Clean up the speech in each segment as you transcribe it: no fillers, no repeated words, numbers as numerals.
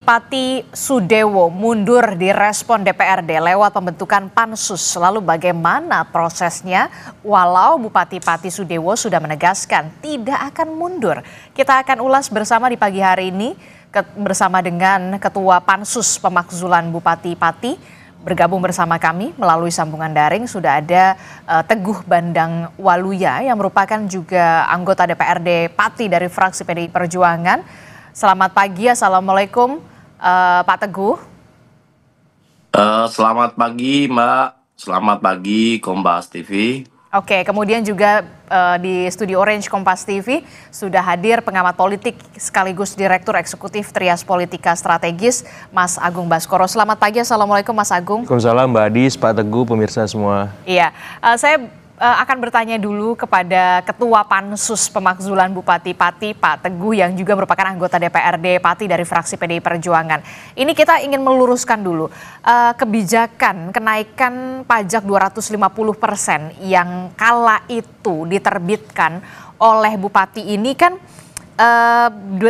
Pati Sudewo mundur di respon DPRD lewat pembentukan pansus. Lalu bagaimana prosesnya? Walau Bupati Pati Sudewo sudah menegaskan tidak akan mundur. Kita akan ulas bersama di pagi hari ini bersama dengan Ketua Pansus Pemakzulan Bupati Pati. Bergabung bersama kami melalui sambungan daring sudah ada Teguh Bandang Waluya yang merupakan juga anggota DPRD Pati dari fraksi PDI Perjuangan. Selamat pagi, Assalamualaikum. Pak Teguh. Selamat pagi Mbak, selamat pagi Kompas TV. Oke, kemudian juga di Studio Orange Kompas TV sudah hadir pengamat politik sekaligus Direktur Eksekutif Trias Politika Strategis, Mas Agung Baskoro. Selamat pagi, Assalamualaikum Mas Agung. Waalaikumsalam Mbak Adis, Pak Teguh, pemirsa semua. Iya, saya akan bertanya dulu kepada Ketua Pansus Pemakzulan Bupati Pati, Pak Teguh, yang juga merupakan anggota DPRD Pati dari fraksi PDI Perjuangan. Ini kita ingin meluruskan dulu kebijakan kenaikan pajak 250% yang kala itu diterbitkan oleh Bupati ini kan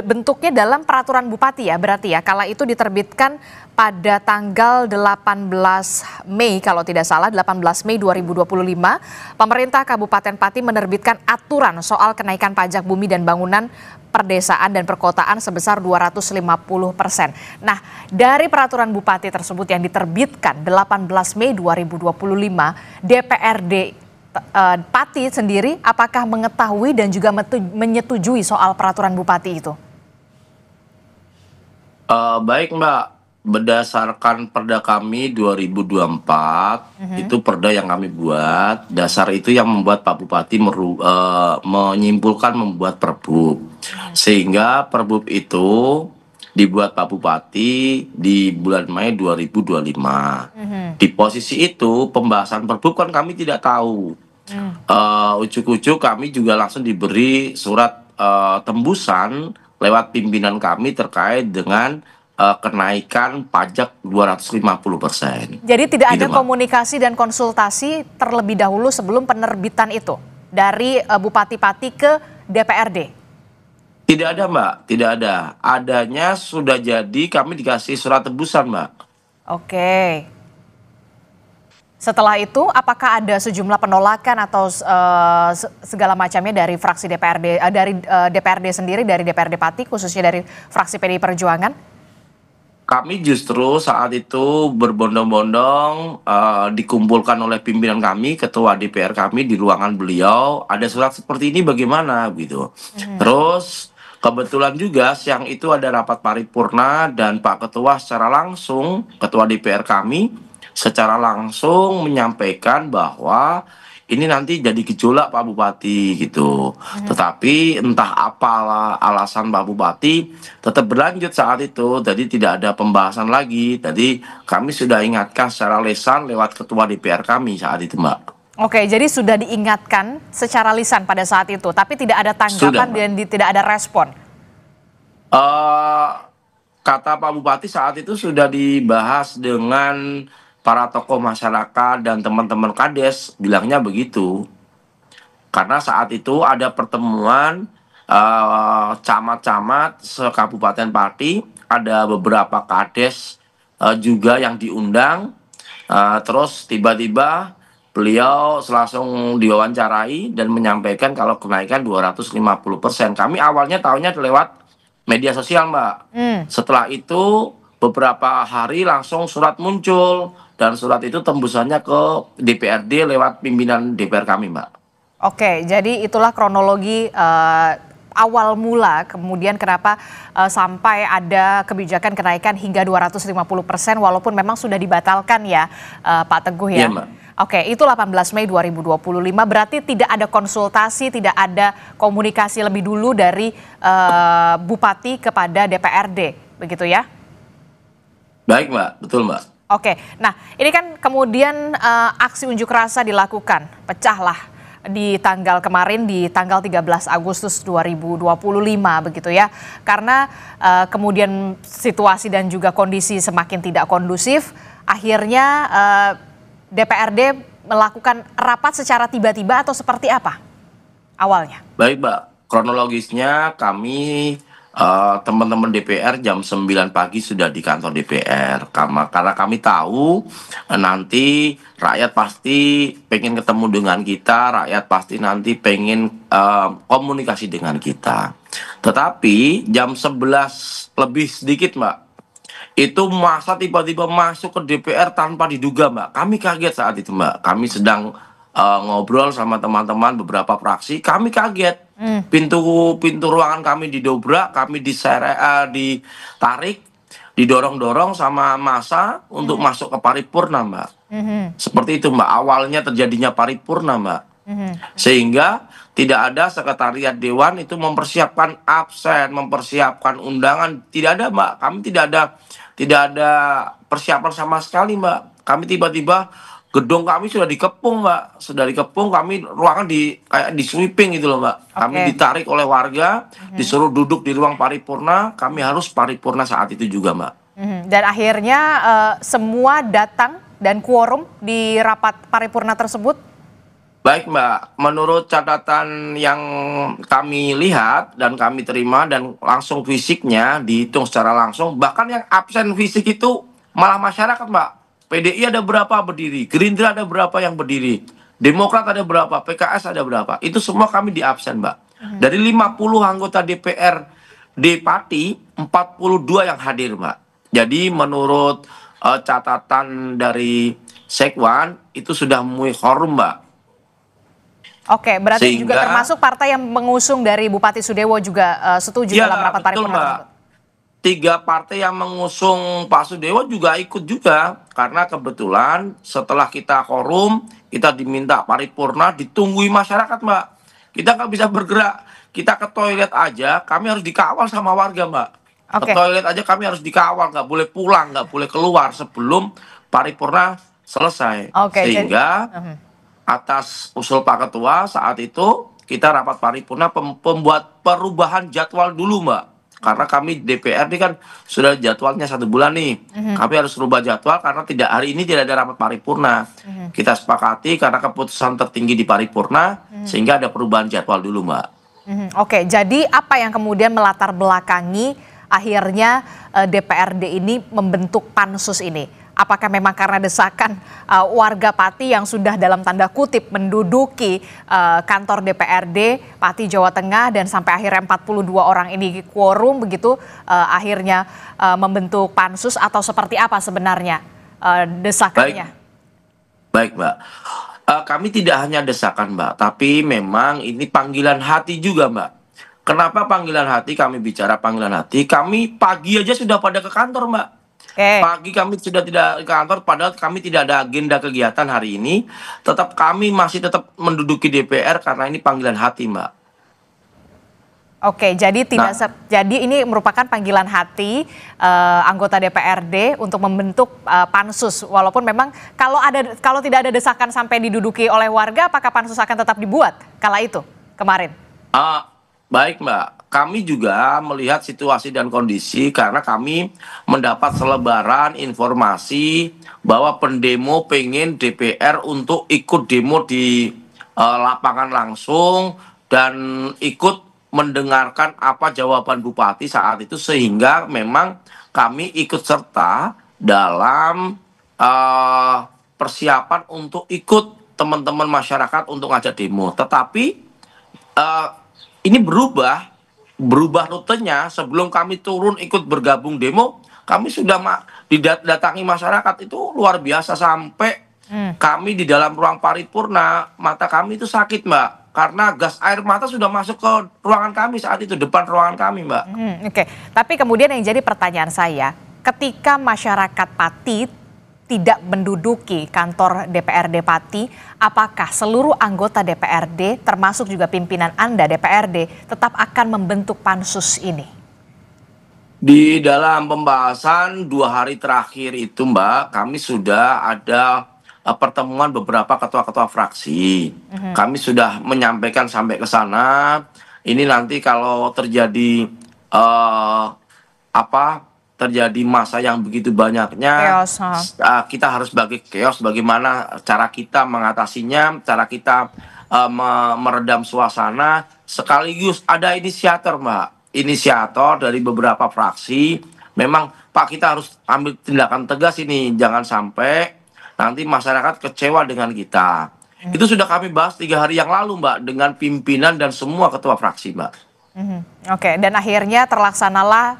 bentuknya dalam peraturan Bupati ya, berarti ya kala itu diterbitkan pada tanggal 18 Mei kalau tidak salah, 18 Mei 2025 pemerintah Kabupaten Pati menerbitkan aturan soal kenaikan pajak bumi dan bangunan perdesaan dan perkotaan sebesar 250%. Nah, dari peraturan Bupati tersebut yang diterbitkan 18 Mei 2025, DPRD Pati sendiri apakah mengetahui dan juga menyetujui soal peraturan Bupati itu? Baik Mbak, berdasarkan Perda kami 2024, itu Perda yang kami buat, dasar itu yang membuat Pak Bupati menyimpulkan membuat Perbub. Sehingga Perbub itu dibuat Pak Bupati di bulan Mei 2025. Di posisi itu pembahasan Perbub kan kami tidak tahu. Ujuk-ujuk kami juga langsung diberi surat tembusan lewat pimpinan kami terkait dengan kenaikan pajak 250%. Jadi tidak ada gitu, komunikasi dan konsultasi terlebih dahulu sebelum penerbitan itu dari Bupati Pati ke DPRD? Tidak ada Mbak, tidak ada. Adanya sudah jadi kami dikasih surat tembusan Mbak. Oke. Setelah itu apakah ada sejumlah penolakan atau segala macamnya dari fraksi DPRD, dari DPRD sendiri, dari DPRD Pati khususnya dari fraksi PDI Perjuangan? Kami justru saat itu berbondong-bondong dikumpulkan oleh pimpinan kami, ketua DPR kami di ruangan beliau, ada surat seperti ini bagaimana gitu. Terus kebetulan juga siang itu ada rapat paripurna dan Pak Ketua secara langsung, Ketua DPR kami secara langsung menyampaikan bahwa ini nanti jadi gejolak Pak Bupati gitu. Tetapi entah apalah alasan Pak Bupati tetap berlanjut saat itu. Jadi tidak ada pembahasan lagi. Jadi kami sudah ingatkan secara lisan lewat Ketua DPR kami saat itu Mbak. Oke, jadi sudah diingatkan secara lisan pada saat itu. Tapi tidak ada tanggapan dan tidak ada respon? Kata Pak Bupati saat itu sudah dibahas dengan para tokoh masyarakat dan teman-teman Kades, bilangnya begitu. Karena saat itu ada pertemuan camat-camat se-Kabupaten Pati, ada beberapa Kades juga yang diundang. Terus tiba-tiba beliau langsung diwawancarai dan menyampaikan kalau kenaikan 250%. Kami awalnya tahunya lewat media sosial Mbak. Setelah itu beberapa hari langsung surat muncul. Dan surat itu tembusannya ke DPRD lewat pimpinan DPR kami, Mbak. Oke, jadi itulah kronologi awal mula kemudian kenapa sampai ada kebijakan kenaikan hingga 250% walaupun memang sudah dibatalkan ya Pak Teguh ya. Iya, Mbak. Oke, itu 18 Mei 2025 berarti tidak ada konsultasi, tidak ada komunikasi lebih dulu dari Bupati kepada DPRD, begitu ya? Baik Mbak, betul Mbak. Oke, nah ini kan kemudian aksi unjuk rasa dilakukan, pecahlah di tanggal kemarin di tanggal 13 Agustus 2025 begitu ya. Karena kemudian situasi dan juga kondisi semakin tidak kondusif, akhirnya DPRD melakukan rapat secara tiba-tiba atau seperti apa awalnya? Baik Mbak, kronologisnya kami teman-teman DPR jam 9 pagi sudah di kantor DPR. Karena kami tahu nanti rakyat pasti pengen ketemu dengan kita, rakyat pasti nanti pengen komunikasi dengan kita. Tetapi jam 11 lebih sedikit, Mbak, itu masa tiba-tiba masuk ke DPR tanpa diduga, Mbak. Kami kaget saat itu, Mbak. Kami sedang ngobrol sama teman-teman beberapa fraksi, kami kaget. Pintu ruangan kami didobrak, kami ditarik, didorong-dorong sama massa untuk masuk ke paripurna, Mbak. Seperti itu, Mbak. Awalnya terjadinya paripurna, Mbak. Sehingga tidak ada sekretariat dewan itu mempersiapkan absen, mempersiapkan undangan, tidak ada, Mbak. Kami tidak ada persiapan sama sekali, Mbak. Kami tiba-tiba gedung kami sudah dikepung, Mbak. Sudah dikepung, kami ruangan kayak di sweeping gitu loh, Mbak. Kami ditarik oleh warga, disuruh duduk di ruang paripurna, kami harus paripurna saat itu juga, Mbak. Dan akhirnya semua datang dan quorum di rapat paripurna tersebut? Baik, Mbak, menurut catatan yang kami lihat dan kami terima dan langsung fisiknya dihitung secara langsung, bahkan yang absen fisik itu malah masyarakat, Mbak. PDI ada berapa berdiri, Gerindra ada berapa yang berdiri, Demokrat ada berapa, PKS ada berapa, itu semua kami di absen, Mbak. Dari 50 anggota DPR di Pati, 42 yang hadir, Mbak. Jadi menurut catatan dari Sekwan, itu sudah memenuhi quorum, Mbak. Oke, berarti juga termasuk partai yang mengusung dari Bupati Sudewo juga setuju dalam rapat paripurna tersebut? 3 partai yang mengusung Pak Sudewo juga ikut juga, karena kebetulan setelah kita quorum, kita diminta paripurna, ditungguin masyarakat, Mbak. Kita nggak bisa bergerak, kita ke toilet aja, kami harus dikawal sama warga, Mbak. Ke toilet aja kami harus dikawal, nggak boleh pulang, nggak boleh keluar sebelum paripurna selesai. Sehingga atas usul Pak Ketua saat itu, kita rapat paripurna pembuat perubahan jadwal dulu, Mbak. Karena kami DPR ini kan sudah jadwalnya 1 bulan nih. Kami harus rubah jadwal karena hari ini tidak ada rapat paripurna. Kita sepakati karena keputusan tertinggi di paripurna, sehingga ada perubahan jadwal dulu, Mbak. Oke, jadi apa yang kemudian melatar belakangi akhirnya DPRD ini membentuk pansus ini? Apakah memang karena desakan warga Pati yang sudah dalam tanda kutip menduduki kantor DPRD Pati Jawa Tengah dan sampai akhirnya 42 orang ini quorum begitu akhirnya membentuk pansus, atau seperti apa sebenarnya desakannya? Baik, Mbak. Kami tidak hanya desakan, Mbak, tapi memang ini panggilan hati juga, Mbak. Kenapa panggilan hati? Kami bicara panggilan hati, kami pagi aja sudah pada ke kantor, Mbak. Pagi kami sudah tidak ke kantor, padahal kami tidak ada agenda kegiatan hari ini. Kami masih tetap menduduki DPR karena ini panggilan hati, Mbak. Oke, jadi jadi ini merupakan panggilan hati anggota DPRD untuk membentuk pansus. Walaupun memang kalau tidak ada desakan sampai diduduki oleh warga, apakah pansus akan tetap dibuat kala itu kemarin? Baik, Mbak. Kami juga melihat situasi dan kondisi karena kami mendapat selebaran informasi bahwa pendemo pengen DPR untuk ikut demo di lapangan langsung dan ikut mendengarkan apa jawaban Bupati saat itu, sehingga memang kami ikut serta dalam persiapan untuk ikut teman-teman masyarakat untuk ngajak demo. Tetapi ini berubah rutenya. Sebelum kami turun ikut bergabung demo, kami sudah didatangi masyarakat itu luar biasa, sampai kami di dalam ruang paripurna mata kami itu sakit, Mbak, karena gas air mata sudah masuk ke ruangan kami saat itu, depan ruangan kami, Mbak. Oke, tapi kemudian yang jadi pertanyaan saya, ketika masyarakat Pati tidak menduduki kantor DPRD Pati, apakah seluruh anggota DPRD, termasuk juga pimpinan Anda DPRD, tetap akan membentuk pansus ini? Di dalam pembahasan 2 hari terakhir itu, Mbak, kami sudah ada pertemuan beberapa ketua-ketua fraksi. Kami sudah menyampaikan sampai ke sana. Ini nanti kalau terjadi terjadi masa yang begitu banyaknya, kita harus bagi chaos, bagaimana cara kita mengatasinya, cara kita meredam suasana, sekaligus ada inisiator, Mbak. inisiator dari beberapa fraksi, memang Pak kita harus ambil tindakan tegas ini, jangan sampai nanti masyarakat kecewa dengan kita. Itu sudah kami bahas 3 hari yang lalu Mbak, dengan pimpinan dan semua ketua fraksi Mbak. Oke, dan akhirnya terlaksanalah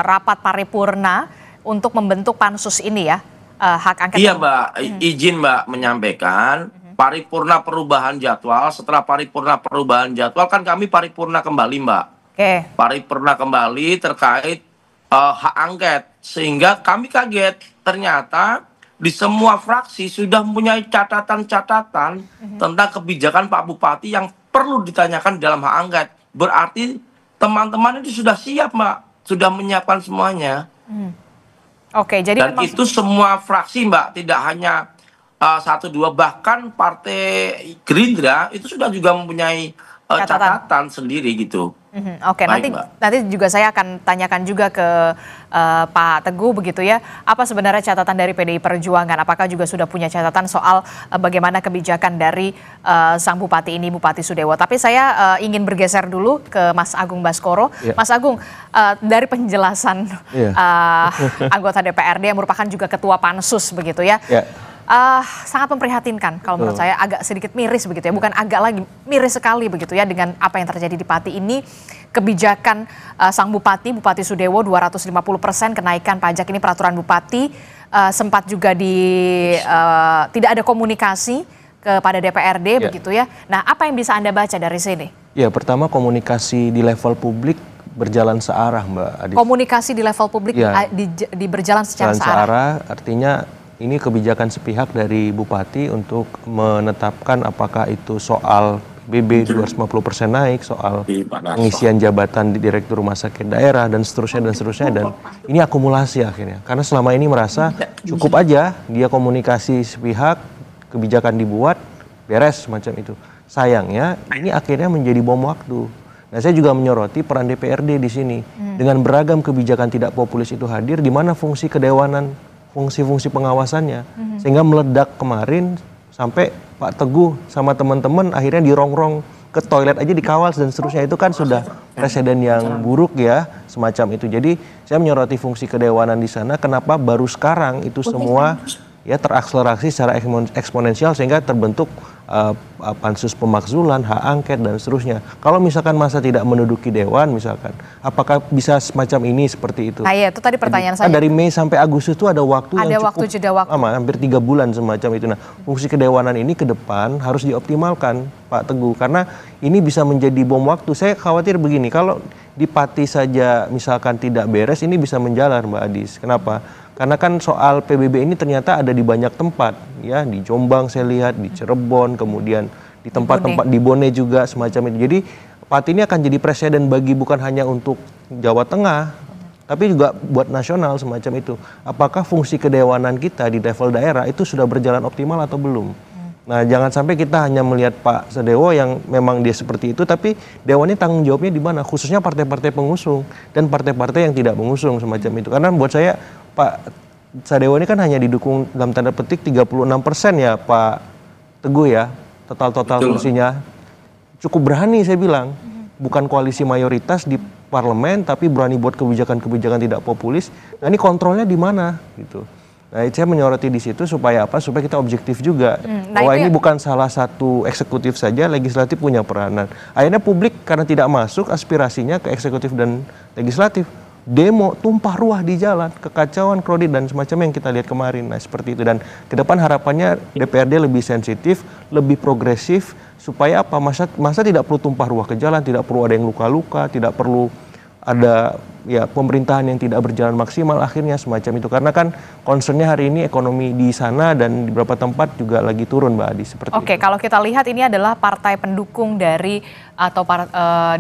rapat paripurna untuk membentuk pansus ini ya, hak angket. Iya Mbak, izin Mbak menyampaikan paripurna perubahan jadwal. Setelah paripurna perubahan jadwal kan kami paripurna kembali Mbak. Oke. Paripurna kembali terkait hak angket, sehingga kami kaget ternyata di semua fraksi sudah mempunyai catatan-catatan tentang kebijakan Pak Bupati yang perlu ditanyakan dalam hak angket. Berarti teman-teman itu sudah siap Mbak, sudah menyiapkan semuanya. Oke, jadi dan itu semua fraksi Mbak, tidak hanya 1, 2, bahkan Partai Gerindra itu sudah juga mempunyai catatan sendiri gitu. Oke, nanti juga saya akan tanyakan juga ke Pak Teguh begitu ya, apa sebenarnya catatan dari PDI Perjuangan, apakah juga sudah punya catatan soal bagaimana kebijakan dari sang Bupati ini, Bupati Sudewo. Tapi saya ingin bergeser dulu ke Mas Agung Baskoro. Mas Agung, dari penjelasan anggota DPRD yang merupakan juga ketua Pansus begitu ya, sangat memprihatinkan kalau menurut saya, agak sedikit miris begitu ya, bukan agak lagi, miris sekali begitu ya dengan apa yang terjadi di Pati ini. Kebijakan sang Bupati Sudewo 250% kenaikan pajak ini peraturan Bupati, sempat juga tidak ada komunikasi kepada DPRD begitu ya. Nah, apa yang bisa Anda baca dari sini? Ya, pertama komunikasi di level publik berjalan searah Mbak Adis. Komunikasi di level publik berjalan secara searah, artinya ini kebijakan sepihak dari Bupati untuk menetapkan apakah itu soal BB 250% naik, soal pengisian jabatan di Direktur Rumah Sakit Daerah dan seterusnya dan ini akumulasi akhirnya. Karena selama ini merasa cukup aja dia komunikasi sepihak, kebijakan dibuat, beres semacam itu. Sayangnya ini akhirnya menjadi bom waktu. Nah, saya juga menyoroti peran DPRD di sini. Dengan beragam kebijakan tidak populis itu hadir, di mana fungsi kedewanan, fungsi-fungsi pengawasannya, sehingga meledak kemarin sampai Pak Teguh sama teman-teman akhirnya dirongrong ke toilet aja dikawal dan seterusnya. Itu kan sudah presiden yang buruk ya, semacam itu. Jadi saya menyoroti fungsi kedewanan di sana, kenapa baru sekarang itu semua ya terakselerasi secara eksponensial sehingga terbentuk pansus pemakzulan, hak angket dan seterusnya. Kalau misalkan masa tidak menduduki dewan misalkan, apakah bisa semacam ini seperti itu? Nah, iya, itu tadi pertanyaan saya. Dari Mei sampai Agustus itu ada waktu yang cukup lama, hampir 3 bulan semacam itu. Nah, fungsi kedewanan ini ke depan harus dioptimalkan Pak Teguh, karena ini bisa menjadi bom waktu. Saya khawatir begini, kalau di Pati saja misalkan tidak beres, ini bisa menjalar Mbak Adis. Kenapa? Karena kan soal PBB ini ternyata ada di banyak tempat, ya, di Jombang saya lihat, di Cirebon, kemudian di tempat-tempat di Bone juga semacam itu. Jadi Pati ini akan jadi presiden bagi bukan hanya untuk Jawa Tengah, tapi juga buat nasional semacam itu. Apakah fungsi kedewanan kita di level daerah itu sudah berjalan optimal atau belum? Nah, jangan sampai kita hanya melihat Pak Sudewo yang memang dia seperti itu, tapi dewan ini tanggung jawabnya di mana? Khususnya partai-partai pengusung dan partai-partai yang tidak mengusung semacam itu. Karena buat saya Pak Sudewo ini kan hanya didukung dalam tanda petik 36% ya Pak Teguh ya, total fungsinya. Cukup berani saya bilang, bukan koalisi mayoritas di parlemen tapi berani buat kebijakan-kebijakan tidak populis. Nah, ini kontrolnya di mana gitu. Nah, saya menyoroti di situ supaya apa? Supaya kita objektif juga. Bahwa ini bukan salah satu eksekutif saja, legislatif punya peranan. Akhirnya publik karena tidak masuk aspirasinya ke eksekutif dan legislatif, demo tumpah ruah di jalan, kekacauan, kredit dan semacam yang kita lihat kemarin. Nah, seperti itu. Dan ke depan harapannya DPRD lebih sensitif, lebih progresif supaya apa? Masa tidak perlu tumpah ruah ke jalan, tidak perlu ada yang luka-luka, tidak perlu ada ya pemerintahan yang tidak berjalan maksimal akhirnya semacam itu. Karena kan concernnya hari ini ekonomi di sana dan di beberapa tempat juga lagi turun Mbak Adi seperti itu. Oke, kalau kita lihat ini adalah partai pendukung dari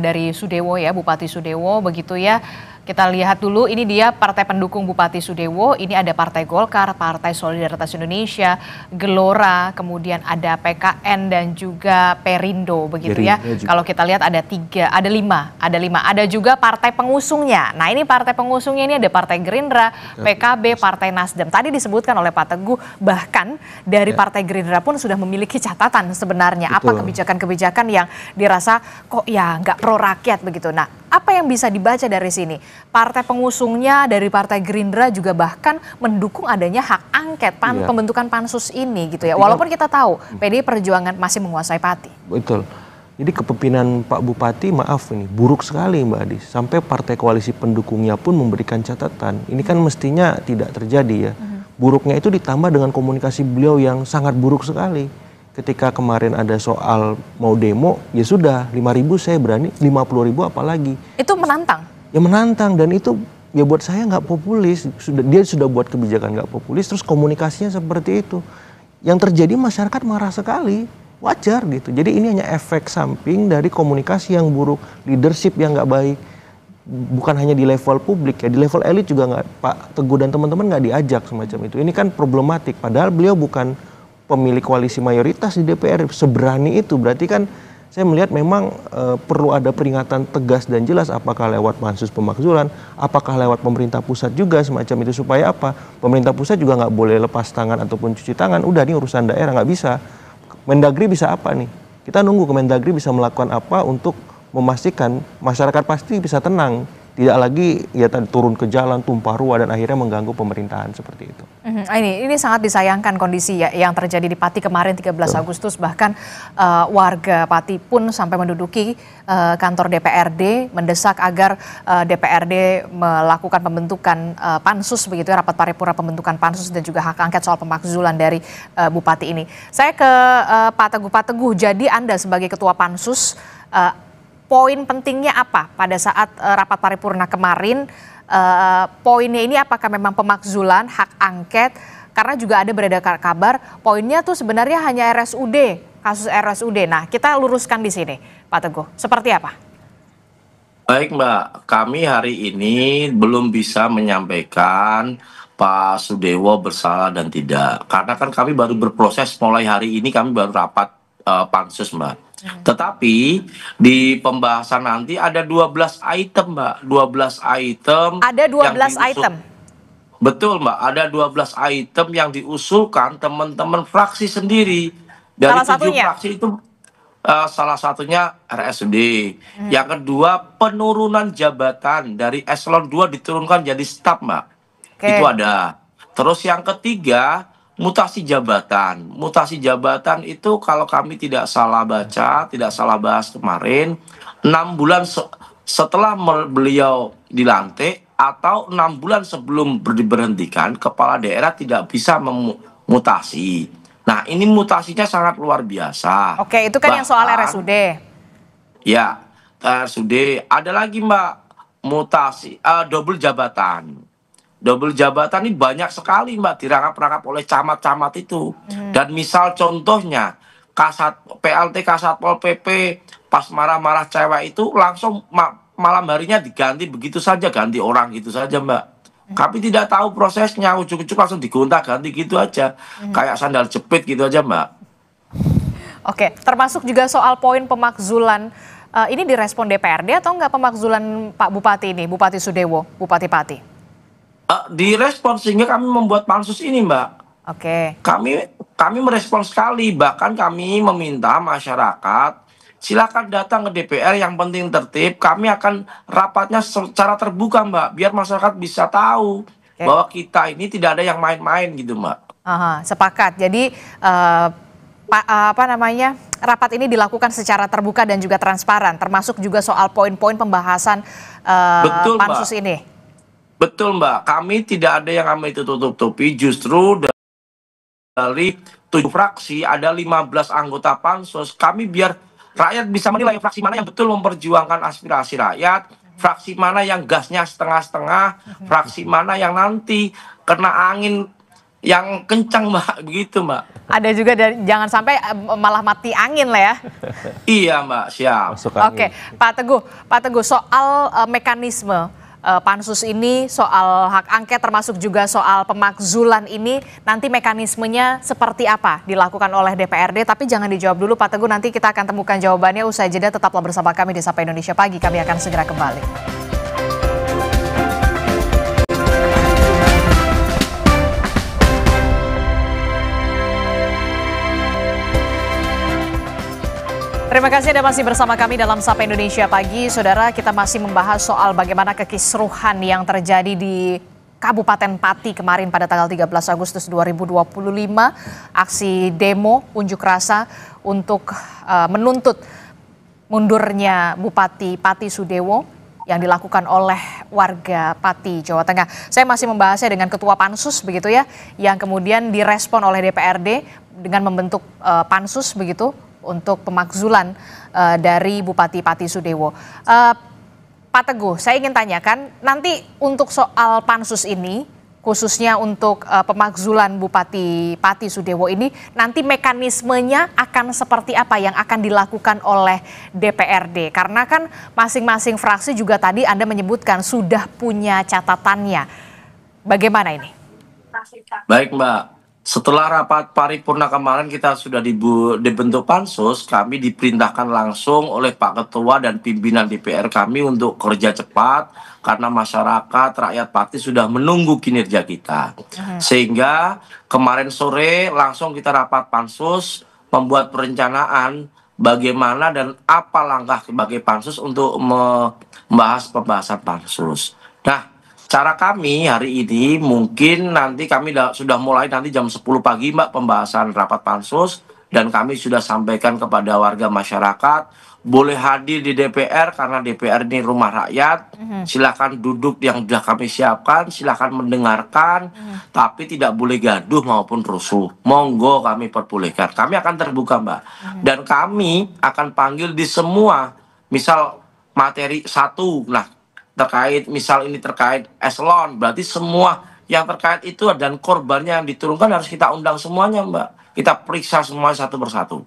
dari Sudewo ya, Bupati Sudewo begitu ya. Kita lihat dulu, ini dia partai pendukung Bupati Sudewo, ini ada Partai Golkar, Partai Solidaritas Indonesia, Gelora, kemudian ada PKN dan juga Perindo begitu ya. Kalau kita lihat ada 5, ada juga partai pengusungnya. Nah, ini partai pengusungnya ini ada Partai Gerindra, PKB, Partai Nasdem. Tadi disebutkan oleh Pak Teguh, bahkan dari Partai Gerindra pun sudah memiliki catatan sebenarnya. Betul. Apa kebijakan-kebijakan yang dirasa kok ya nggak pro rakyat begitu. Nah, Apa yang bisa dibaca dari sini? Partai pengusungnya dari Partai Gerindra juga bahkan mendukung adanya hak angket pembentukan pansus ini gitu ya. Walaupun kita tahu PDI Perjuangan masih menguasai Pati. Betul. Jadi kepemimpinan Pak Bupati, maaf ini buruk sekali Mbak Adi. Sampai partai koalisi pendukungnya pun memberikan catatan. Ini kan mestinya tidak terjadi ya. Buruknya itu ditambah dengan komunikasi beliau yang sangat buruk sekali. Ketika kemarin ada soal mau demo, ya sudah 5.000 saya berani, 50.000 apalagi. Itu menantang? Ya menantang, dan itu ya buat saya nggak populis. Dia sudah buat kebijakan nggak populis, terus komunikasinya seperti itu. Yang terjadi masyarakat marah sekali. Wajar gitu. Jadi ini hanya efek samping dari komunikasi yang buruk, leadership yang nggak baik. Bukan hanya di level publik ya, di level elit juga nggak, Pak Teguh dan teman-teman nggak diajak semacam itu. Ini kan problematik. Padahal beliau bukan pemilik koalisi mayoritas di DPR, seberani itu. Berarti kan saya melihat memang perlu ada peringatan tegas dan jelas, apakah lewat pansus pemakzulan, apakah lewat pemerintah pusat juga semacam itu, supaya apa? Pemerintah pusat juga nggak boleh lepas tangan ataupun cuci tangan. Udah, ini urusan daerah, nggak bisa. Mendagri bisa apa nih? Kita nunggu Kemendagri bisa melakukan apa untuk memastikan masyarakat pasti bisa tenang. Tidak lagi ya turun ke jalan, tumpah ruah, dan akhirnya mengganggu pemerintahan seperti itu. Ini sangat disayangkan kondisi ya, yang terjadi di Pati kemarin 13 Agustus. Bahkan warga Pati pun sampai menduduki kantor DPRD, mendesak agar DPRD melakukan pembentukan pansus begitu ya, rapat paripurna pembentukan pansus dan juga hak angket soal pemakzulan dari Bupati ini. Saya ke Pak Teguh. Jadi Anda sebagai ketua pansus, poin pentingnya apa pada saat rapat paripurna kemarin? Poinnya ini apakah memang pemakzulan, hak angket? Karena juga ada beredar kabar poinnya tuh sebenarnya hanya RSUD, kasus RSUD. Nah, kita luruskan di sini, Pak Teguh. Seperti apa? Baik Mbak, kami hari ini belum bisa menyampaikan Pak Sudewo bersalah dan tidak. Karena kan kami baru berproses, mulai hari ini kami baru rapat pansus Mbak. Tetapi di pembahasan nanti ada 12 item Mbak, 12 item. Ada 12 item? Betul Mbak, ada 12 item yang diusulkan teman-teman fraksi sendiri. Dari 7 fraksi itu salah satunya RSUD. Yang kedua, penurunan jabatan dari eselon 2 diturunkan jadi staf Mbak. Itu ada. Terus yang ketiga, mutasi jabatan. Mutasi jabatan itu kalau kami tidak salah baca, tidak salah bahas kemarin, 6 bulan setelah beliau dilantik atau 6 bulan sebelum diberhentikan, kepala daerah tidak bisa memutasi. Nah, ini mutasinya sangat luar biasa. Oke, itu kan yang soal RSUD. Ya, RSUD. Ada lagi Mbak, mutasi, double jabatan. Double jabatan ini banyak sekali Mbak, dirangkap-rangkap oleh camat-camat itu. Dan misal contohnya, PLT Kasatpol PP pas marah-marah cewek itu langsung malam harinya diganti begitu saja, ganti orang gitu saja Mbak. Kami tidak tahu prosesnya, ujuk-ujuk langsung digonta-ganti gitu aja. Kayak sandal jepit gitu aja Mbak. Oke, termasuk juga soal poin pemakzulan. Ini direspon DPRD atau enggak pemakzulan Pak Bupati ini, Bupati Sudewo, Bupati Pati? Direspon, sehingga kami membuat pansus ini Mbak. Oke. Kami merespon sekali, bahkan kami meminta masyarakat silakan datang ke DPR, yang penting tertib. Kami akan rapatnya secara terbuka Mbak, biar masyarakat bisa tahu bahwa kita ini tidak ada yang main-main gitu Mbak. Sepakat. Jadi rapat ini dilakukan secara terbuka dan juga transparan, termasuk juga soal poin-poin pembahasan pansus Mbak. Ini. Betul Mbak, kami tidak ada yang kami tutup-tutupi. Justru dari 7 fraksi ada 15 anggota pansus. Kami biar rakyat bisa menilai fraksi mana yang betul memperjuangkan aspirasi rakyat, fraksi mana yang gasnya setengah-setengah, fraksi mana yang nanti kena angin yang kencang Mbak, begitu Mbak. Ada juga jangan sampai malah mati angin lah ya. Iya Mbak, siap. Oke, Pak Teguh, soal mekanisme pansus ini, soal hak angket termasuk juga soal pemakzulan ini, nanti mekanismenya seperti apa dilakukan oleh DPRD? Tapi jangan dijawab dulu Pak Teguh, nanti kita akan temukan jawabannya usai jeda. Tetaplah bersama kami di Sapa Indonesia Pagi, kami akan segera kembali. Terima kasih Anda masih bersama kami dalam Sapa Indonesia Pagi. Saudara, kita masih membahas soal bagaimana kekisruhan yang terjadi di Kabupaten Pati kemarin pada tanggal 13 Agustus 2025. Aksi demo unjuk rasa untuk menuntut mundurnya Bupati Pati Sudewo yang dilakukan oleh warga Pati, Jawa Tengah. Saya masih membahasnya dengan Ketua Pansus begitu ya, yang kemudian direspon oleh DPRD dengan membentuk Pansus begitu untuk pemakzulan dari Bupati Pati Sudewo. Pak Teguh, saya ingin tanyakan nanti untuk soal Pansus ini, khususnya untuk pemakzulan Bupati Pati Sudewo ini, nanti mekanismenya akan seperti apa yang akan dilakukan oleh DPRD? Karena kan masing-masing fraksi juga tadi Anda menyebutkan sudah punya catatannya. Bagaimana ini? Baik Mbak, setelah rapat paripurna kemarin kita sudah dibentuk Pansus, kami diperintahkan langsung oleh Pak Ketua dan pimpinan DPR kami untuk kerja cepat karena masyarakat, rakyat Pati sudah menunggu kinerja kita. Sehingga kemarin sore langsung kita rapat Pansus, membuat perencanaan bagaimana dan apa langkah sebagai Pansus untuk membahas pembahasan Pansus. Nah, cara kami hari ini mungkin nanti kami sudah mulai nanti jam 10 pagi Mbak pembahasan rapat Pansus, dan kami sudah sampaikan kepada warga masyarakat boleh hadir di DPR karena DPR ini rumah rakyat. Silakan duduk yang sudah kami siapkan, silakan mendengarkan, tapi tidak boleh gaduh maupun rusuh. Monggo kami perbolehkan. Kami akan terbuka Mbak, dan kami akan panggil di semua misal materi satu. Nah, terkait misal ini terkait eselon, berarti semua yang terkait itu dan korbannya yang diturunkan harus kita undang semuanya Mbak, kita periksa semua satu persatu.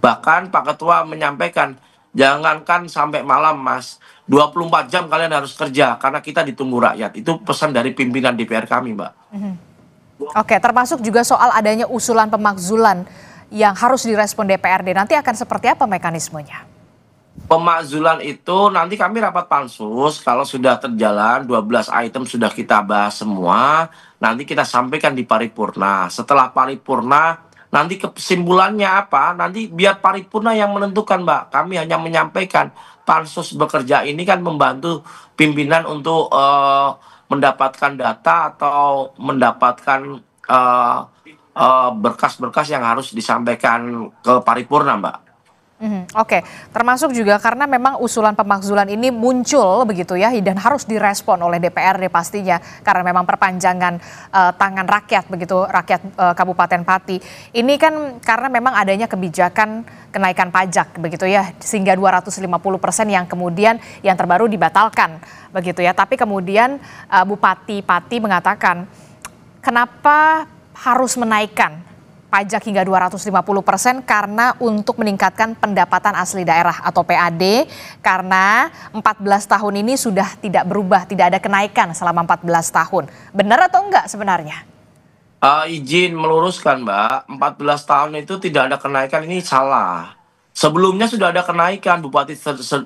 Bahkan Pak Ketua menyampaikan jangankan sampai malam Mas, 24 jam kalian harus kerja karena kita ditunggu rakyat. Itu pesan dari pimpinan DPR kami Mbak. Oke, termasuk juga soal adanya usulan pemakzulan yang harus direspon DPRD, nanti akan seperti apa mekanismenya? Pemakzulan itu nanti kami rapat Pansus, kalau sudah terjalan 12 item sudah kita bahas semua, nanti kita sampaikan di paripurna. Setelah paripurna nanti kesimpulannya apa, nanti biar paripurna yang menentukan Mbak. Kami hanya menyampaikan Pansus bekerja ini kan membantu pimpinan untuk mendapatkan data atau mendapatkan berkas-berkas yang harus disampaikan ke paripurna Mbak. Oke, termasuk juga karena memang usulan pemakzulan ini muncul begitu ya, dan harus direspon oleh DPRD pastinya karena memang perpanjangan tangan rakyat begitu, rakyat Kabupaten Pati. Ini kan karena memang adanya kebijakan kenaikan pajak begitu ya, sehingga 250% yang kemudian yang terbaru dibatalkan begitu ya. Tapi kemudian Bupati Pati mengatakan kenapa harus menaikkan pajak hingga 250% karena untuk meningkatkan pendapatan asli daerah atau PAD, karena 14 tahun ini sudah tidak berubah, tidak ada kenaikan selama 14 tahun. Benar atau enggak sebenarnya? Izin meluruskan Mbak, 14 tahun itu tidak ada kenaikan, ini salah. Sebelumnya sudah ada kenaikan Bupati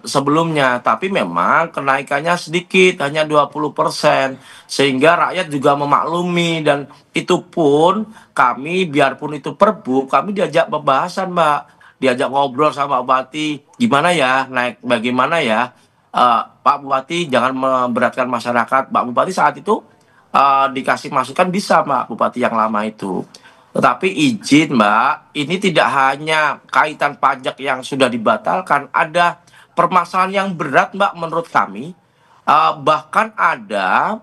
sebelumnya, tapi memang kenaikannya sedikit, hanya 20%. Sehingga rakyat juga memaklumi, dan itu pun kami biarpun itu perbu, kami diajak pembahasan Mbak. Diajak ngobrol sama Bupati, gimana ya, naik bagaimana ya. Pak Bupati jangan memberatkan masyarakat. Pak Bupati saat itu dikasih masukan bisa Mbak, Bupati yang lama itu. Tetapi izin Mbak, ini tidak hanya kaitan pajak yang sudah dibatalkan, ada permasalahan yang berat Mbak menurut kami. Bahkan ada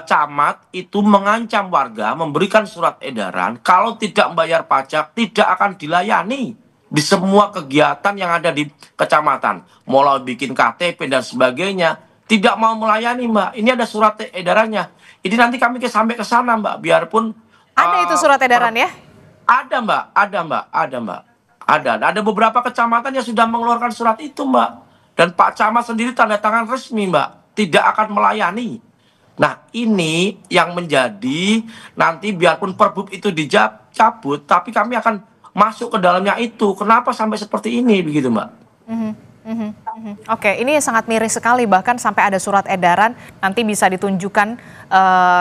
camat itu mengancam warga, memberikan surat edaran, kalau tidak membayar pajak tidak akan dilayani di semua kegiatan yang ada di kecamatan. Mulai bikin KTP dan sebagainya, tidak mau melayani Mbak. Ini ada surat edarannya. Ini nanti kami sampai ke sana Mbak, biarpun ada itu surat edaran ya? Ada Mbak, ada Mbak, ada Mbak. Ada beberapa kecamatan yang sudah mengeluarkan surat itu Mbak. Dan Pak Camat sendiri tanda tangan resmi Mbak, tidak akan melayani. Nah ini yang menjadi nanti biarpun Perbup itu dicabut, tapi kami akan masuk ke dalamnya itu. Kenapa sampai seperti ini begitu Mbak? Oke, ini sangat miris sekali, bahkan sampai ada surat edaran, nanti bisa ditunjukkan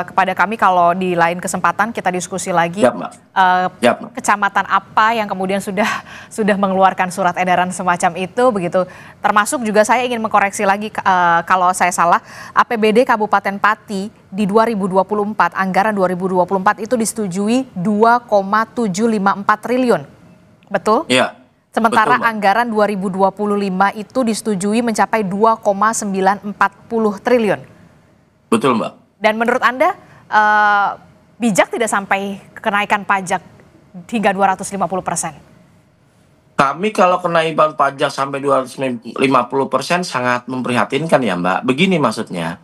kepada kami kalau di lain kesempatan kita diskusi lagi. Siap, Mbak. Siap, Mbak. Kecamatan apa yang kemudian sudah mengeluarkan surat edaran semacam itu begitu. Termasuk juga saya ingin mengkoreksi lagi kalau saya salah, APBD Kabupaten Pati di 2024, anggaran 2024 itu disetujui 2,754 triliun. Betul? Iya. Sementara Betul, Mbak. anggaran 2025 itu disetujui mencapai 2,940 triliun. Betul, Mbak. Dan menurut Anda bijak tidak sampai kenaikan pajak hingga 250%? Kami kalau kenaikan pajak sampai 250% sangat memprihatinkan ya, Mbak. Begini maksudnya,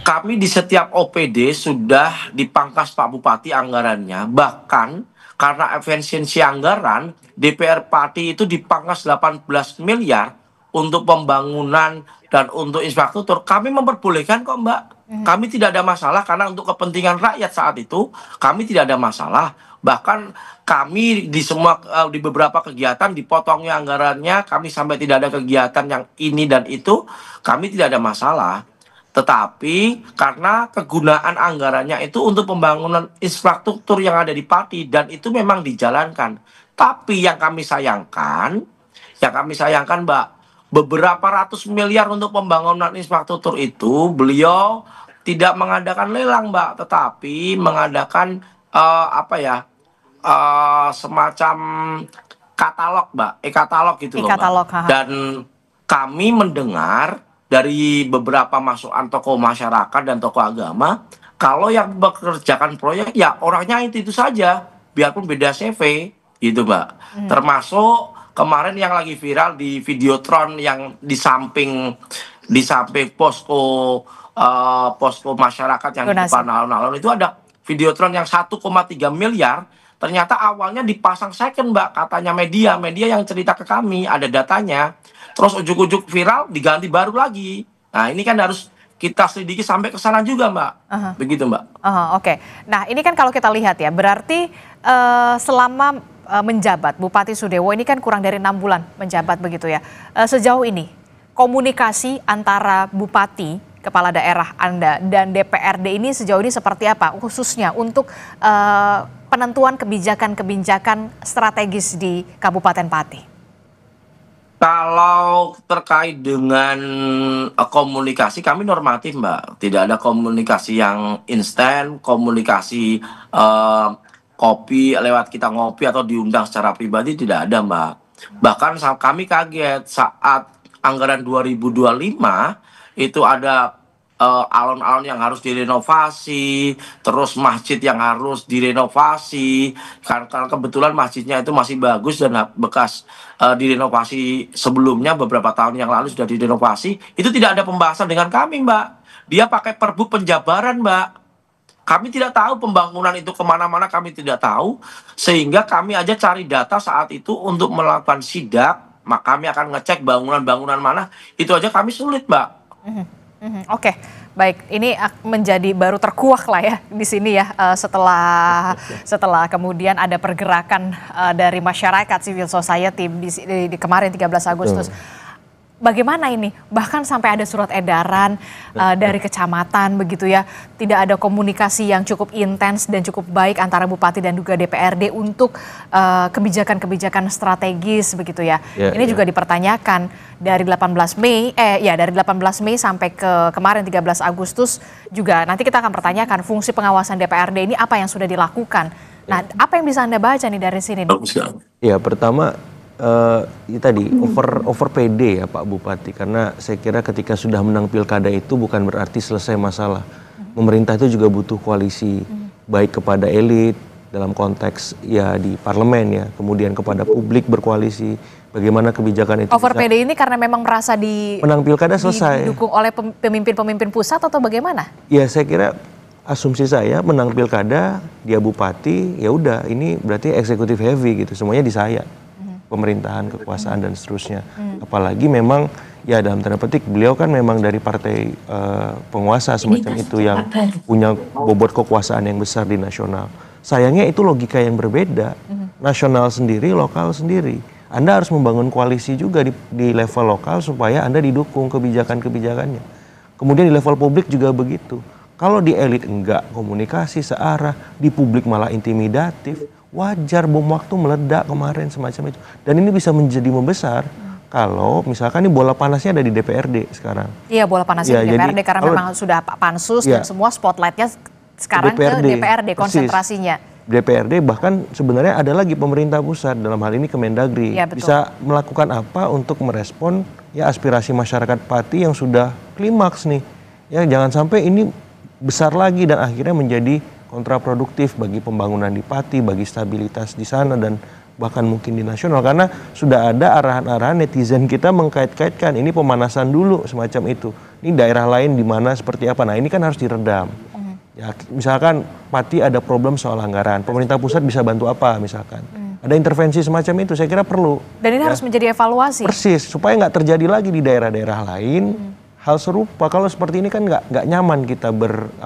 kami di setiap OPD sudah dipangkas Pak Bupati anggarannya, bahkan karena efisiensi anggaran, DPR Pati itu dipangkas 18 miliar untuk pembangunan dan untuk infrastruktur. Kami memperbolehkan kok, Mbak. Kami tidak ada masalah karena untuk kepentingan rakyat saat itu kami tidak ada masalah. Bahkan kami di beberapa kegiatan dipotongnya anggarannya, kami sampai tidak ada kegiatan yang ini dan itu, kami tidak ada masalah. Tetapi karena kegunaan anggarannya itu untuk pembangunan infrastruktur yang ada di Pati dan itu memang dijalankan. Tapi yang kami sayangkan Mbak, beberapa ratus miliar untuk pembangunan infrastruktur itu beliau tidak mengadakan lelang, Mbak, tetapi mengadakan semacam katalog, Mbak, e-katalog gitu loh, Mbak. Dan kami mendengar dari beberapa masukan tokoh masyarakat dan tokoh agama, kalau yang bekerjakan proyek ya orangnya itu saja, biarpun beda CV, gitu, Mbak. Termasuk kemarin yang lagi viral di Videotron yang di samping posko masyarakat yang di depan alun-alun itu ada Videotron yang 1,3 miliar. Ternyata awalnya dipasang second, Mbak, katanya media yang cerita ke kami, ada datanya. Terus ujuk-ujuk viral diganti baru lagi. Nah, ini kan harus kita selidiki sampai ke sana juga, Mbak. Begitu, Mbak. Oke. Nah, ini kan kalau kita lihat ya, berarti selama menjabat Bupati Sudewo ini kan kurang dari 6 bulan menjabat begitu ya. Sejauh ini komunikasi antara Bupati, Kepala Daerah Anda dan DPRD ini sejauh ini seperti apa? Khususnya untuk penentuan kebijakan-kebijakan strategis di Kabupaten Pati. Kalau terkait dengan komunikasi, kami normatif, Mbak. Tidak ada komunikasi yang instan, komunikasi kopi lewat kita ngopi atau diundang secara pribadi tidak ada, Mbak. Bahkan kami kaget saat anggaran 2025 itu ada alun-alun yang harus direnovasi, terus masjid yang harus direnovasi, karena kebetulan masjidnya itu masih bagus dan bekas direnovasi sebelumnya beberapa tahun yang lalu sudah direnovasi, itu tidak ada pembahasan dengan kami, Mbak. Dia pakai perbu penjabaran, Mbak. Kami tidak tahu pembangunan itu kemana-mana, kami tidak tahu, sehingga kami aja cari data saat itu untuk melakukan sidak, maka kami akan ngecek bangunan-bangunan mana, itu aja kami sulit, Mbak. Oke, baik. Ini menjadi baru terkuak lah ya di sini ya setelah kemudian ada pergerakan dari masyarakat civil society di kemarin 13 Agustus. Bagaimana ini? Bahkan sampai ada surat edaran dari kecamatan begitu ya. Tidak ada komunikasi yang cukup intens dan cukup baik antara Bupati dan juga DPRD untuk kebijakan-kebijakan strategis begitu ya. Ini juga dipertanyakan dari 18 Mei sampai ke kemarin 13 Agustus juga. Nanti kita akan pertanyakan fungsi pengawasan DPRD ini apa yang sudah dilakukan. Nah, apa yang bisa Anda baca nih dari sini? Ya, pertama tadi over PD ya Pak Bupati, karena saya kira ketika sudah menang pilkada itu bukan berarti selesai masalah. Pemerintah itu juga butuh koalisi, baik kepada elit dalam konteks ya di parlemen ya, kemudian kepada publik berkoalisi. Bagaimana kebijakan itu over PD ini karena memang merasa menang pilkada selesai didukung oleh pemimpin-pemimpin pusat atau bagaimana? Ya, saya kira asumsi saya menang pilkada dia bupati, ya udah ini berarti eksekutif heavy gitu, semuanya di saya. Pemerintahan, kekuasaan dan seterusnya. Apalagi memang ya dalam tanda petik beliau kan memang dari partai penguasa semacam itu yang punya bobot kekuasaan yang besar di nasional. Sayangnya itu logika yang berbeda. Nasional sendiri, lokal sendiri. Anda harus membangun koalisi juga di level lokal supaya Anda didukung kebijakan-kebijakannya. Kemudian di level publik juga begitu. Kalau di elit enggak komunikasi searah, di publik malah intimidatif, wajar bom waktu meledak kemarin semacam itu. Dan ini bisa menjadi membesar kalau misalkan ini bola panasnya ada di DPRD sekarang. Iya, bola panasnya di DPRD karena memang sudah pansus dan semua spotlightnya sekarang ke DPRD konsentrasinya. DPRD bahkan sebenarnya ada lagi pemerintah pusat, dalam hal ini Kemendagri, bisa melakukan apa untuk merespon ya aspirasi masyarakat Pati yang sudah klimaks nih. Ya jangan sampai ini besar lagi dan akhirnya menjadi kontraproduktif bagi pembangunan di Pati, bagi stabilitas di sana dan bahkan mungkin di nasional, karena sudah ada arahan-arahan netizen kita mengkait-kaitkan ini pemanasan dulu semacam itu. Ini daerah lain di mana seperti apa. Nah, ini kan harus diredam. Ya, misalkan Pati ada problem soal anggaran, pemerintah pusat bisa bantu apa misalkan. Ada intervensi semacam itu, saya kira perlu. Dan ini harus menjadi evaluasi. Persis, supaya nggak terjadi lagi di daerah-daerah lain hal serupa. Kalau seperti ini kan nggak nyaman kita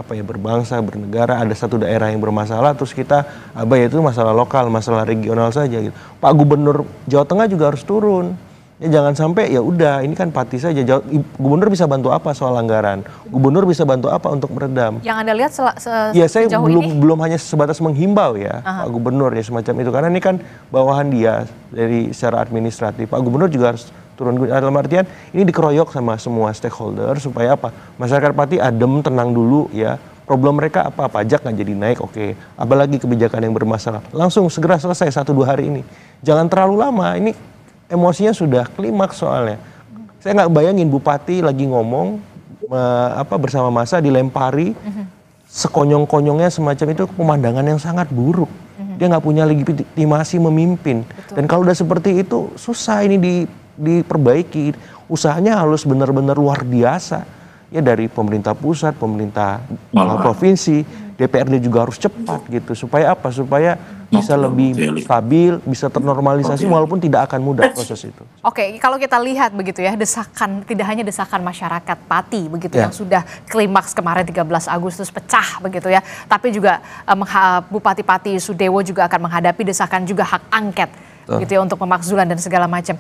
berbangsa, bernegara. Ada satu daerah yang bermasalah, terus kita itu masalah lokal, masalah regional saja. Gitu. Pak Gubernur Jawa Tengah juga harus turun. Ya jangan sampai ya udah ini kan Pati saja. Gubernur bisa bantu apa soal anggaran? Gubernur bisa bantu apa untuk meredam? Yang Anda lihat ya saya belum hanya sebatas menghimbau ya Pak Gubernur ya semacam itu, karena ini kan bawahan dia dari secara administratif. Pak Gubernur juga harus turun, dalam artian ini dikeroyok sama semua stakeholder supaya apa? Masyarakat Pati adem, tenang dulu ya. Problem mereka apa? Pajak nggak jadi naik, oke. Apalagi kebijakan yang bermasalah. Langsung segera selesai 1-2 hari ini. Jangan terlalu lama. Ini emosinya sudah klimaks soalnya. Saya nggak bayangin Bupati lagi ngomong bersama massa dilempari sekonyong-konyongnya semacam itu, pemandangan yang sangat buruk. Dia nggak punya legitimasi memimpin. Betul. Dan kalau udah seperti itu susah ini diperbaiki. Usahanya harus benar-benar luar biasa. Ya dari pemerintah pusat, pemerintah provinsi, DPRD juga harus cepat gitu. Supaya apa? Supaya bisa lebih stabil, bisa ternormalisasi walaupun tidak akan mudah proses itu. Oke, kalau kita lihat begitu ya, desakan, tidak hanya desakan masyarakat Pati begitu yang sudah klimaks kemarin 13 Agustus pecah begitu ya, tapi juga Bupati Pati Sudewo juga akan menghadapi desakan juga hak angket gitu ya untuk pemakzulan dan segala macam.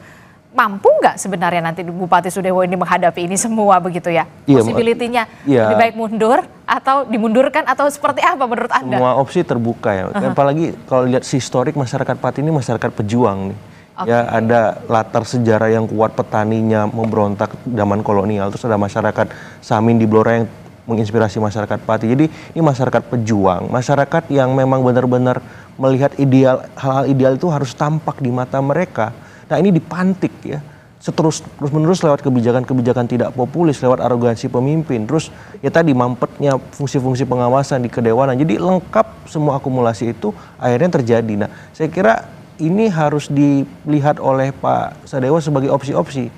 Mampu nggak sebenarnya nanti Bupati Sudewo ini menghadapi ini semua begitu ya? Possibility-nya lebih baik mundur atau dimundurkan atau seperti apa menurut Anda? Semua opsi terbuka ya. Apalagi kalau lihat historik masyarakat Pati ini masyarakat pejuang nih. Ya ada latar sejarah yang kuat, petaninya memberontak zaman kolonial, terus ada masyarakat Samin di Blora yang menginspirasi masyarakat Pati. Jadi ini masyarakat pejuang, masyarakat yang memang benar-benar melihat ideal, hal-hal ideal itu harus tampak di mata mereka. Nah ini dipantik ya, terus-menerus lewat kebijakan-kebijakan tidak populis, lewat arogansi pemimpin, terus ya tadi mampetnya fungsi-fungsi pengawasan di kedewanan. Jadi lengkap semua akumulasi itu akhirnya terjadi. Nah saya kira ini harus dilihat oleh Pak Sadewo sebagai opsi-opsi.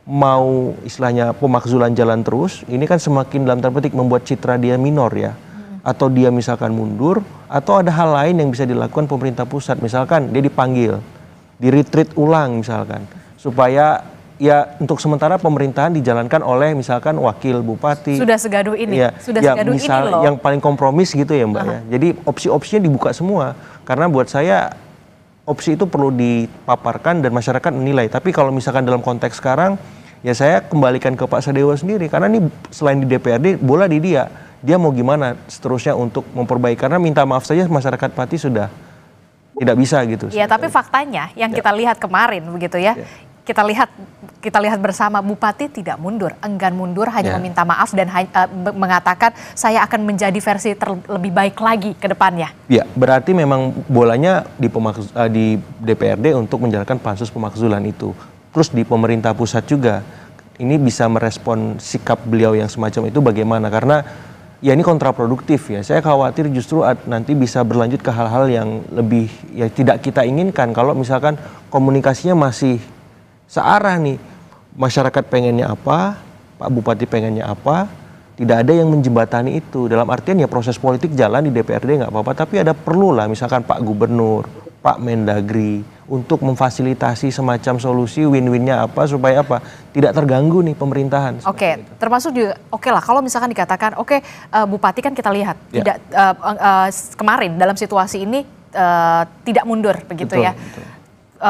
Mau istilahnya pemakzulan jalan terus, ini kan semakin dalam tanda petik membuat citra dia minor ya. Atau dia misalkan mundur, atau ada hal lain yang bisa dilakukan pemerintah pusat. Misalkan dia dipanggil, di-retreat ulang misalkan, supaya ya untuk sementara pemerintahan dijalankan oleh misalkan wakil bupati. Sudah segaduh ini, segaduh ini loh. Yang paling kompromis gitu ya Mbak ya. Jadi opsi-opsinya dibuka semua, karena buat saya opsi itu perlu dipaparkan dan masyarakat menilai. Tapi kalau misalkan dalam konteks sekarang, ya saya kembalikan ke Pak Sadewo sendiri, karena ini selain di DPRD, bola di dia mau gimana seterusnya untuk memperbaiki, karena minta maaf saja masyarakat Pati sudah tidak bisa gitu. Ya, tapi faktanya yang kita lihat kemarin begitu ya. Kita lihat bersama Bupati tidak mundur, enggan mundur, hanya meminta maaf dan mengatakan saya akan menjadi versi lebih baik lagi ke depannya. Ya, berarti memang bolanya di DPRD untuk menjalankan pansus pemakzulan itu. Terus di pemerintah pusat juga ini bisa merespon sikap beliau yang semacam itu bagaimana, karena ya ini kontraproduktif ya. Saya khawatir justru nanti bisa berlanjut ke hal-hal yang lebih ya tidak kita inginkan. Kalau misalkan komunikasinya masih searah nih, masyarakat pengennya apa, Pak Bupati pengennya apa, tidak ada yang menjembatani itu. Dalam artian ya proses politik jalan di DPRD nggak apa-apa, tapi ada perlu lah misalkan Pak Gubernur, Pak Mendagri untuk memfasilitasi semacam solusi win-winnya apa supaya apa tidak terganggu nih pemerintahan. Oke, termasuk juga oke lah kalau misalkan dikatakan Bupati kan kita lihat tidak kemarin dalam situasi ini tidak mundur begitu. Betul.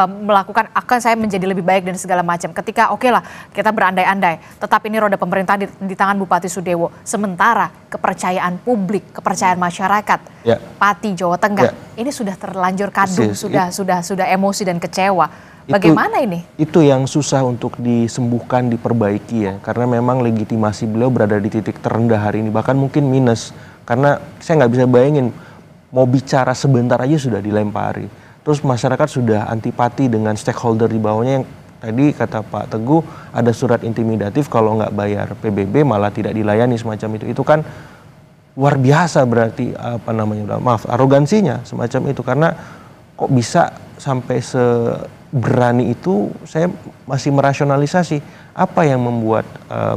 melakukan akan saya menjadi lebih baik dan segala macam. Ketika oke lah kita berandai-andai, tetap ini roda pemerintah di tangan Bupati Sudewo. Sementara kepercayaan publik, kepercayaan masyarakat, Pati Jawa Tengah ini sudah terlanjur kadung, sudah emosi dan kecewa. Bagaimana ini? Itu yang susah untuk disembuhkan, diperbaiki ya. Karena memang legitimasi beliau berada di titik terendah hari ini, bahkan mungkin minus. Karena saya nggak bisa bayangin mau bicara sebentar aja sudah dilempari. Terus masyarakat sudah antipati dengan stakeholder di bawahnya yang tadi kata Pak Teguh ada surat intimidatif kalau nggak bayar PBB malah tidak dilayani semacam itu. Itu kan luar biasa berarti arogansinya semacam itu. Karena kok bisa sampai seberani itu, saya masih merasionalisasi apa yang membuat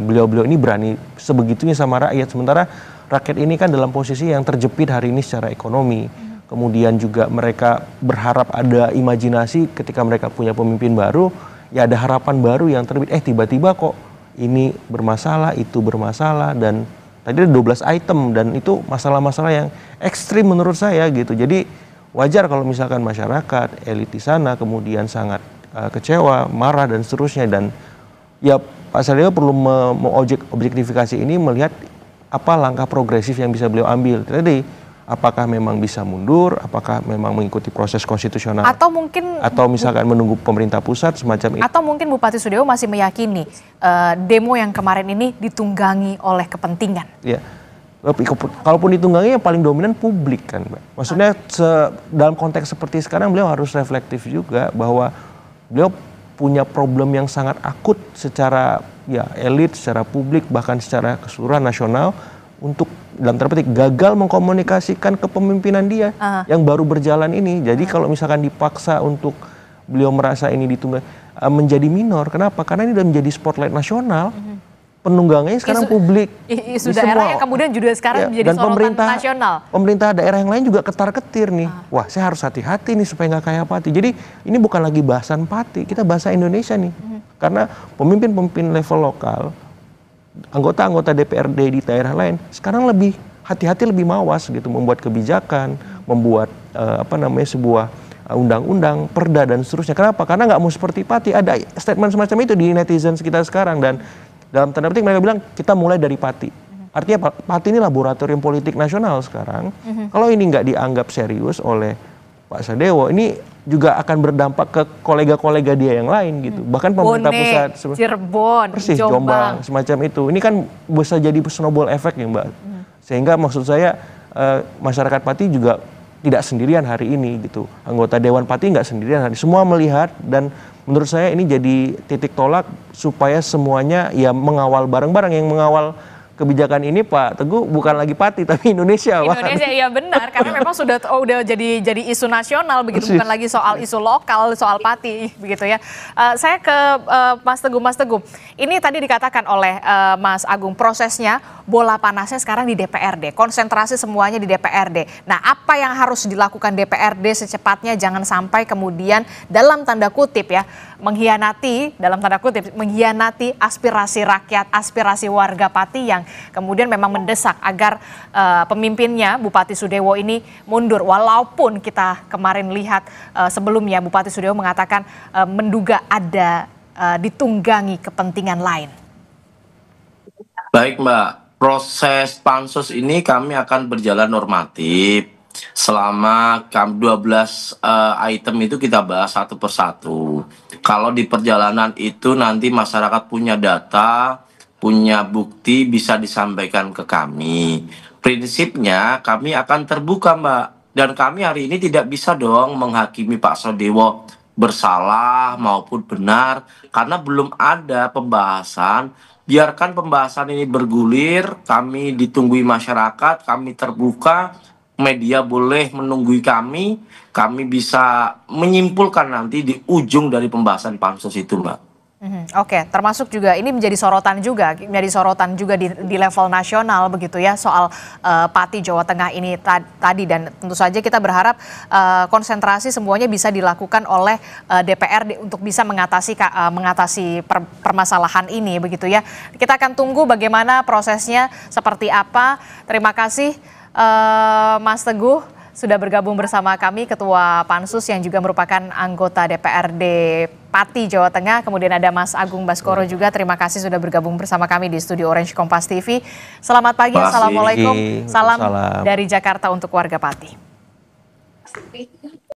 beliau-beliau ini berani sebegitunya sama rakyat. Sementara rakyat ini kan dalam posisi yang terjepit hari ini secara ekonomi. Kemudian juga mereka berharap ada imajinasi ketika mereka punya pemimpin baru, ya ada harapan baru yang terbit. Tiba-tiba kok ini bermasalah, itu bermasalah, dan tadi ada 12 item dan itu masalah-masalah yang ekstrim menurut saya gitu. Jadi wajar kalau misalkan masyarakat, elit di sana kemudian sangat kecewa, marah dan seterusnya. Dan ya Pak Sadewa perlu objektifikasi ini, melihat apa langkah progresif yang bisa beliau ambil. Tadi apakah memang bisa mundur, apakah memang mengikuti proses konstitusional, atau misalkan menunggu pemerintah pusat semacam itu. Atau mungkin Bupati Sudewo masih meyakini demo yang kemarin ini ditunggangi oleh kepentingan. Ya, kalaupun ditunggangi yang paling dominan publik kan, Mbak. Maksudnya dalam konteks seperti sekarang beliau harus reflektif juga bahwa beliau punya problem yang sangat akut secara elit, secara publik, bahkan secara keseluruhan nasional, untuk dalam tanda petik gagal mengkomunikasikan kepemimpinan dia yang baru berjalan ini. Jadi kalau misalkan dipaksa untuk beliau merasa ini ditunggang menjadi minor, kenapa? Karena ini sudah menjadi spotlight nasional. Penunggangannya sekarang publik. Isu daerah yang kemudian juga sekarang menjadi sorotan nasional. Pemerintah daerah yang lain juga ketar-ketir nih. Wah, saya harus hati-hati nih supaya nggak kayak Pati. Jadi ini bukan lagi bahasan Pati, kita bahasa Indonesia nih. Karena pemimpin-pemimpin level lokal, anggota-anggota DPRD di daerah lain sekarang lebih hati-hati, lebih mawas gitu, membuat kebijakan, membuat sebuah undang-undang, perda dan seterusnya. Kenapa? Karena nggak mau seperti Pati. Ada statement semacam itu di netizen kita sekarang, dan dalam tanda petik mereka bilang kita mulai dari Pati. Artinya Pati ini laboratorium politik nasional sekarang. Kalau ini nggak dianggap serius oleh Pak Sadewo, ini juga akan berdampak ke kolega-kolega dia yang lain gitu. Bahkan pemerintah pusat, Cirebon, Jombang, semacam itu. Ini kan bisa jadi snowball effect ya, Mbak. Sehingga maksud saya masyarakat Pati juga tidak sendirian hari ini gitu. Anggota Dewan Pati nggak sendirian hari. Semua melihat, dan menurut saya ini jadi titik tolak supaya semuanya ya mengawal bareng-bareng. Yang mengawal kebijakan ini Pak Teguh bukan lagi Pati tapi Indonesia. Iya benar, karena memang udah jadi isu nasional begitu, bukan lagi soal isu lokal, soal Pati begitu ya. Saya ke Mas Teguh. Ini tadi dikatakan oleh Mas Agung, prosesnya bola panasnya sekarang di DPRD, konsentrasi semuanya di DPRD. Nah, apa yang harus dilakukan DPRD secepatnya, jangan sampai kemudian dalam tanda kutip ya mengkhianati aspirasi rakyat, aspirasi warga Pati yang kemudian memang mendesak agar pemimpinnya Bupati Sudewo ini mundur. Walaupun kita kemarin lihat sebelumnya Bupati Sudewo mengatakan menduga ada ditunggangi kepentingan lain. Baik Mbak, proses pansus ini kami akan berjalan normatif. Selama 12 item itu kita bahas satu persatu. Kalau di perjalanan itu nanti masyarakat punya data, punya bukti, bisa disampaikan ke kami. Prinsipnya kami akan terbuka Mbak. Dan kami hari ini tidak bisa dong menghakimi Pak Sadewo bersalah maupun benar. Karena belum ada pembahasan. Biarkan pembahasan ini bergulir, kami ditunggui masyarakat, kami terbuka. Media boleh menunggui kami bisa menyimpulkan nanti di ujung dari pembahasan pansus itu Mbak. Oke, termasuk juga ini menjadi sorotan juga di level nasional begitu ya, soal Pati Jawa Tengah ini tadi, dan tentu saja kita berharap konsentrasi semuanya bisa dilakukan oleh DPRD untuk bisa mengatasi permasalahan ini begitu ya. Kita akan tunggu bagaimana prosesnya seperti apa. Terima kasih Mas Teguh. sudah bergabung bersama kami, Ketua Pansus yang juga merupakan anggota DPRD Pati, Jawa Tengah. Kemudian ada Mas Agung Baskoro juga. Terima kasih sudah bergabung bersama kami di Studio Orange Kompas TV. Selamat pagi, Assalamualaikum. Salam dari Jakarta untuk warga Pati.